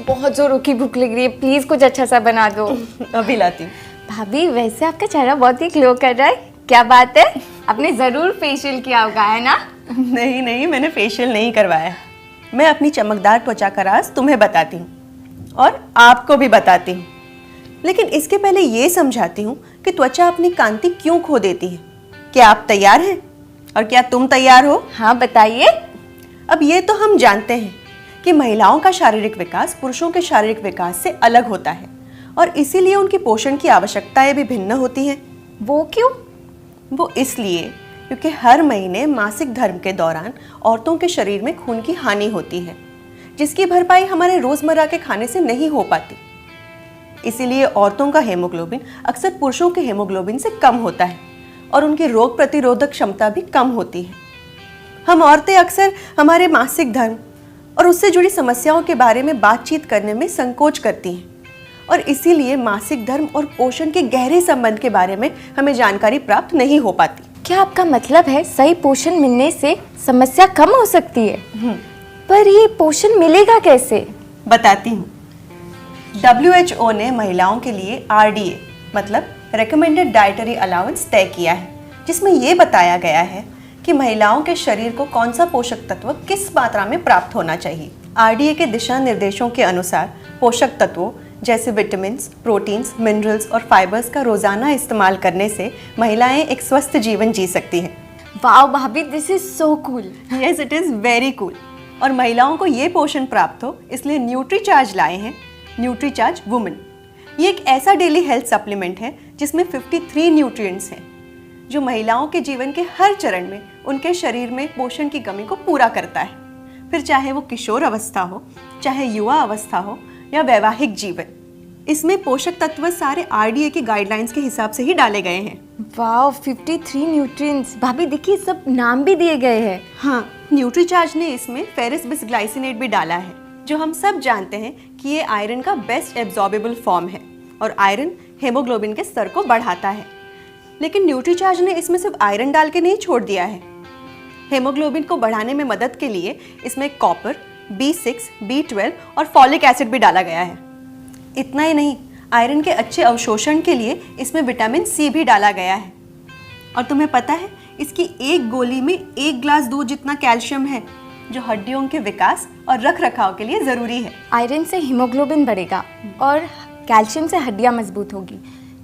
बहुत जोरों की भूख लग रही है, प्लीज कुछ अच्छा सा बना दो। अभी लाती हूँ। भाभी वैसे आपका चेहरा बहुत ही ग्लो कर रहा है, क्या बात है? आपने जरूर फेशियल किया होगा, है ना? नहीं नहीं, मैंने फेशियल नहीं करवाया। मैं अपनी चमकदार त्वचा का राज तुम्हें बताती हूँ और आपको भी बताती हूँ, लेकिन इसके पहले ये समझाती हूँ कि त्वचा अपनी कांति क्यों खो देती है। क्या आप तैयार हैं? और क्या तुम तैयार हो? हाँ बताइए। अब ये तो हम जानते हैं कि महिलाओं का शारीरिक विकास पुरुषों के शारीरिक विकास से अलग होता है और इसीलिए उनकी पोषण की आवश्यकताएं भी भिन्न होती हैं। वो क्यों? वो इसलिए क्योंकि हर महीने मासिक धर्म के दौरान औरतों के शरीर में खून की हानि होती है, जिसकी भरपाई हमारे रोजमर्रा के खाने से नहीं हो पाती। इसीलिए औरतों का हेमोग्लोबिन अक्सर पुरुषों के हेमोग्लोबिन से कम होता है और उनकी रोग प्रतिरोधक क्षमता भी कम होती है। हम औरतें अक्सर हमारे मासिक धर्म और उससे जुड़ी समस्याओं के बारे में बातचीत करने में संकोच करती हैं और इसीलिए मासिक धर्म और पोषण के गहरे संबंध के बारे में हमें जानकारी प्राप्त नहीं हो पाती। क्या आपका मतलब है सही पोषण मिलने से समस्या कम हो सकती है? पर ये पोषण मिलेगा कैसे? बताती हूँ। WHO ने महिलाओं के लिए RDA मतलब रेकमेंडेड डाइटरी अलाउंस तय किया है, जिसमें ये बताया गया है कि महिलाओं के शरीर को कौन सा पोषक तत्व किस मात्रा में प्राप्त होना चाहिए। RDA के दिशा निर्देशों के अनुसार पोषक तत्वों जैसे विटामिन्स, प्रोटीन्स, मिनरल्स और फाइबर्स का रोजाना इस्तेमाल करने से महिलाएं एक स्वस्थ जीवन जी सकती हैं। वाओ भाभी, this is so cool. Yes, it is very cool. और महिलाओं को ये पोषण प्राप्त हो इसलिए न्यूट्रीचार्ज लाए हैं, न्यूट्रीचार्ज वुमेन। ये एक ऐसा डेली हेल्थ सप्लीमेंट है जिसमें 53 न्यूट्रिएंट्स हैं जो महिलाओं के जीवन के हर चरण में उनके शरीर में पोषण की कमी को पूरा करता है, फिर चाहे वो किशोर अवस्था हो, चाहे युवा अवस्था हो या वैवाहिक जीवन। इसमें पोषक तत्व सारे RDA की गाइडलाइंस के हिसाब से ही डाले गए हैं। Wow, 53 nutrients. भाभी देखिए, सब नाम भी दिए गए हैं। हाँ, न्यूट्रीचार्ज ने इसमें फेरस बिसग्लाइसिनेट भी डाला है, जो हम सब जानते हैं कि ये आयरन का बेस्ट एब्जॉर्बेबल फॉर्म है और आयरन हेमोग्लोबिन के स्तर को बढ़ाता है। लेकिन न्यूट्रीचार्ज ने इसमें सिर्फ आयरन डाल के नहीं छोड़ दिया है। हेमोग्लोबिन को बढ़ाने में मदद के लिए इसमें कॉपर, B6, B12 और फॉलिक एसिड भी डाला गया है। इतना ही नहीं, आयरन के अच्छे अवशोषण के लिए इसमें विटामिन C भी डाला गया है। और तुम्हें पता है, इसकी एक गोली में 1 ग्लास दूध जितना कैल्शियम है, जो हड्डियों के विकास और रख रखाव के लिए ज़रूरी है। आयरन से हीमोग्लोबिन बढ़ेगा और कैल्शियम से हड्डियां मजबूत होगी।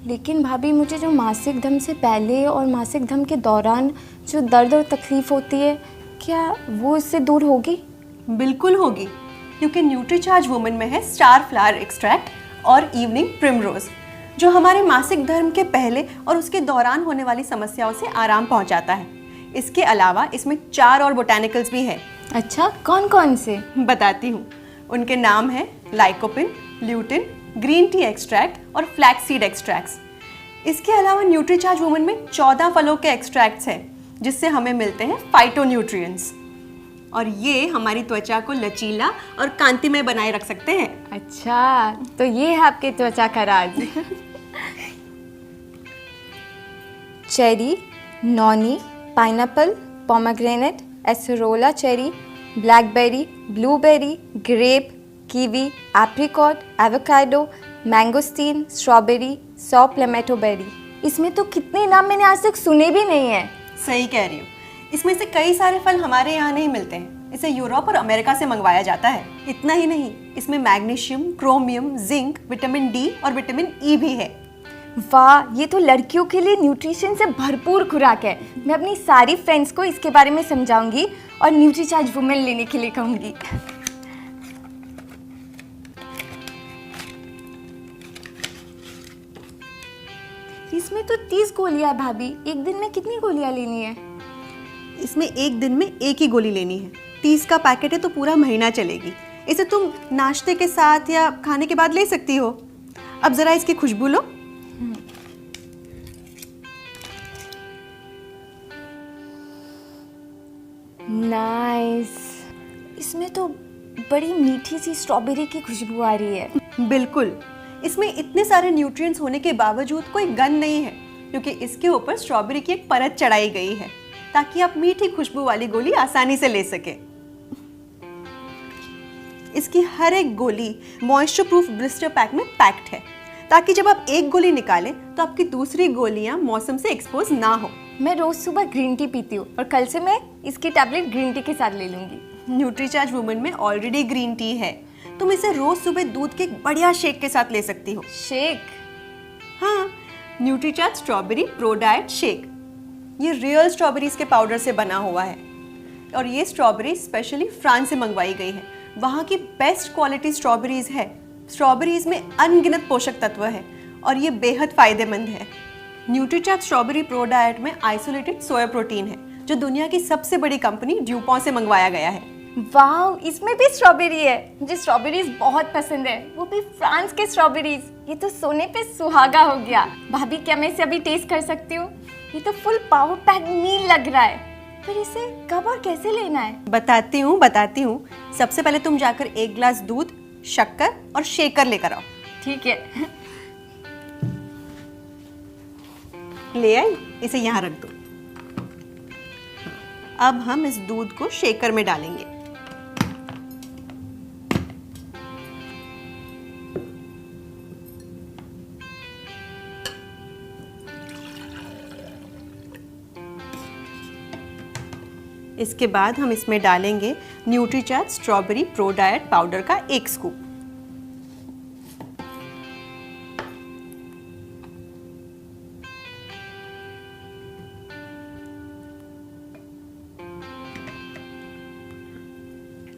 लेकिन भाभी, मुझे जो मासिक धर्म से पहले और मासिक धर्म के दौरान जो दर्द और तकलीफ होती है, क्या वो इससे दूर होगी? बिल्कुल होगी, क्योंकि न्यूट्रीचार्ज वुमेन में है स्टार फ्लावर एक्सट्रैक्ट और इवनिंग प्रिमरोज, जो हमारे मासिक धर्म के पहले और उसके दौरान होने वाली समस्याओं से आराम पहुंचाता है। इसके अलावा इसमें 4 और बोटानिकल्स भी हैं। अच्छा, कौन कौन से? बताती हूँ। उनके नाम है lycopene, lutein, green tea extract और फ्लैक्सीड एक्सट्रैक्ट्स। इसके अलावा न्यूट्रीचार्ज वुमेन में 14 फलों के एक्सट्रैक्ट्स हैं, जिससे हमें मिलते हैं फाइटोन्यूट्रिएंट्स और ये हमारी त्वचा को लचीला और कांतिमय बनाए रख सकते हैं। अच्छा, तो ये है आपके त्वचा का राज। Cherry, noni, pineapple, pomegranate, acerola cherry, blackberry, blueberry, grape, kiwi, apricot, avocado, mangosteen, strawberry, सौ प्लेमेटो बेरी। इसमें तो कितने नाम मैंने आज तक सुने भी नहीं है। सही कह रही हो। इसमें से कई सारे फल हमारे यहाँ नहीं मिलते हैं, इसे यूरोप और अमेरिका से मंगवाया जाता है। इतना ही नहीं, इसमें magnesium, chromium, zinc, vitamin D और विटामिन E भी है। वाह, ये तो लड़कियों के लिए न्यूट्रिशन से भरपूर खुराक है। मैं अपनी सारी फ्रेंड्स को इसके बारे में समझाऊंगी और न्यूट्रीचार्ज वुमेन लेने के लिए कहूँगी। इसमें तो 30 गोलियां है भाभी, एक दिन में कितनी गोलियां लेनी है? इसमें एक दिन में एक ही गोली लेनी है। 30 का पैकेट है तो पूरा महीना चलेगी। इसे तुम नाश्ते के साथ या खाने के बाद ले सकती हो। अब जरा इसकी खुशबू लो। नाइस। इसमें तो बड़ी मीठी सी स्ट्रॉबेरी की खुशबू आ रही है। बिल्कुल, इसमें इतने सारे न्यूट्रिएंट्स होने के बावजूद कोई गंध नहीं है, क्योंकि इसके ऊपर स्ट्रॉबेरी की एक परत चढ़ाई गई है ताकि आप मीठी खुशबू वाली गोली आसानी से ले सके। इसकी हर एक गोली मॉइस्चर प्रूफ ब्लिस्टर पैक में पैक्ड है, ताकि जब आप एक गोली निकालें तो आपकी दूसरी गोलियां मौसम से एक्सपोज ना हो। मैं रोज सुबह ग्रीन टी पीती हूँ और कल से मैं इसकी टैबलेट ग्रीन टी के साथ ले लूंगी। न्यूट्रीचार्ज वुमन में ऑलरेडी ग्रीन टी है, तुम इसे रोज सुबह दूध के एक बढ़िया शेक के साथ ले सकती हो। शेक? हाँ, Nutricharge strawberry pro diet shake. ये रियल स्ट्रॉबेरीज के पाउडर से बना हुआ है और ये स्ट्रॉबेरी स्पेशली फ्रांस से मंगवाई गई है। वहाँ की बेस्ट क्वालिटी स्ट्रॉबेरीज है। स्ट्रॉबेरीज में अनगिनत पोषक तत्व है और ये बेहद फायदेमंद है। न्यूट्रीचार्ज स्ट्रॉबेरी प्रो डाइट में आइसोलेटेड सोया प्रोटीन है, जो दुनिया की सबसे बड़ी कंपनी ड्यूपॉन से मंगवाया गया है। वाह, इसमें भी स्ट्रॉबेरी है। मुझे स्ट्रॉबेरीज बहुत पसंद है, वो भी फ्रांस के स्ट्रॉबेरीज। ये तो सोने पे सुहागा हो गया। भाभी, क्या मैं इसे अभी टेस्ट कर सकती हूँ? ये तो फुल पावर पैक मील लग रहा है, पर इसे कब और कैसे लेना है? बताती हूँ। सबसे पहले तुम जाकर 1 ग्लास दूध, शक्कर और शेकर लेकर आओ। ठीक है। ले आई, इसे यहाँ रख दो। अब हम इस दूध को शेकर में डालेंगे। इसके बाद हम इसमें डालेंगे Nutricharge strawberry pro diet powder का 1 स्कूप।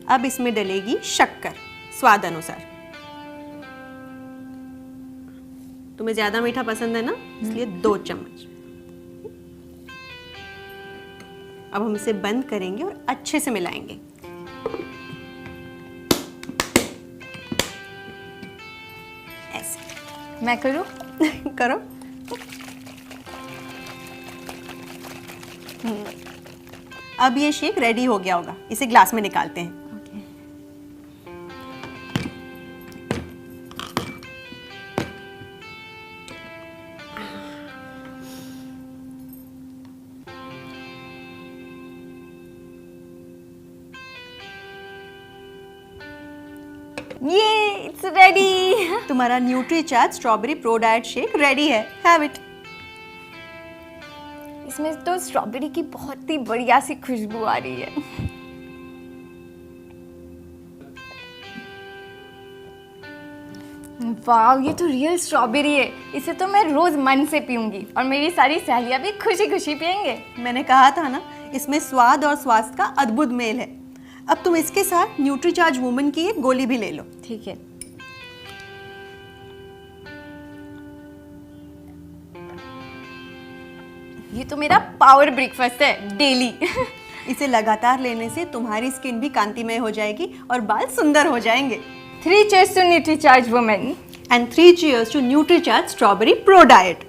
अब इसमें डलेगी शक्कर स्वाद अनुसार। तुम्हें ज्यादा मीठा पसंद है ना, इसलिए 2 चम्मच। अब हम इसे बंद करेंगे और अच्छे से मिलाएंगे। ऐसे। मैं करूं? करो। अब ये शेक रेडी हो गया होगा, इसे ग्लास में निकालते हैं। ये इट्स रेडी। तुम्हारा Nutricharge strawberry pro diet shake ready है। Have it. इसमें तो स्ट्रॉबेरी की बहुत ही बढ़िया सी खुशबू आ रही है। वाह, ये तो रियल स्ट्रॉबेरी है। इसे तो मैं रोज मन से पीऊंगी और मेरी सारी सहेलियां भी खुशी खुशी पियेंगे। मैंने कहा था ना, इसमें स्वाद और स्वास्थ्य का अद्भुत मेल है। अब तुम इसके साथ न्यूट्रीचार्ज वुमन की एक गोली भी ले लो। ठीक है। ये तो मेरा पावर ब्रेकफास्ट है डेली। इसे लगातार लेने से तुम्हारी स्किन भी कांतिमय हो जाएगी और बाल सुंदर हो जाएंगे। 3 cheers to Nutricharge woman and 3 cheers to Nutricharge strawberry pro diet.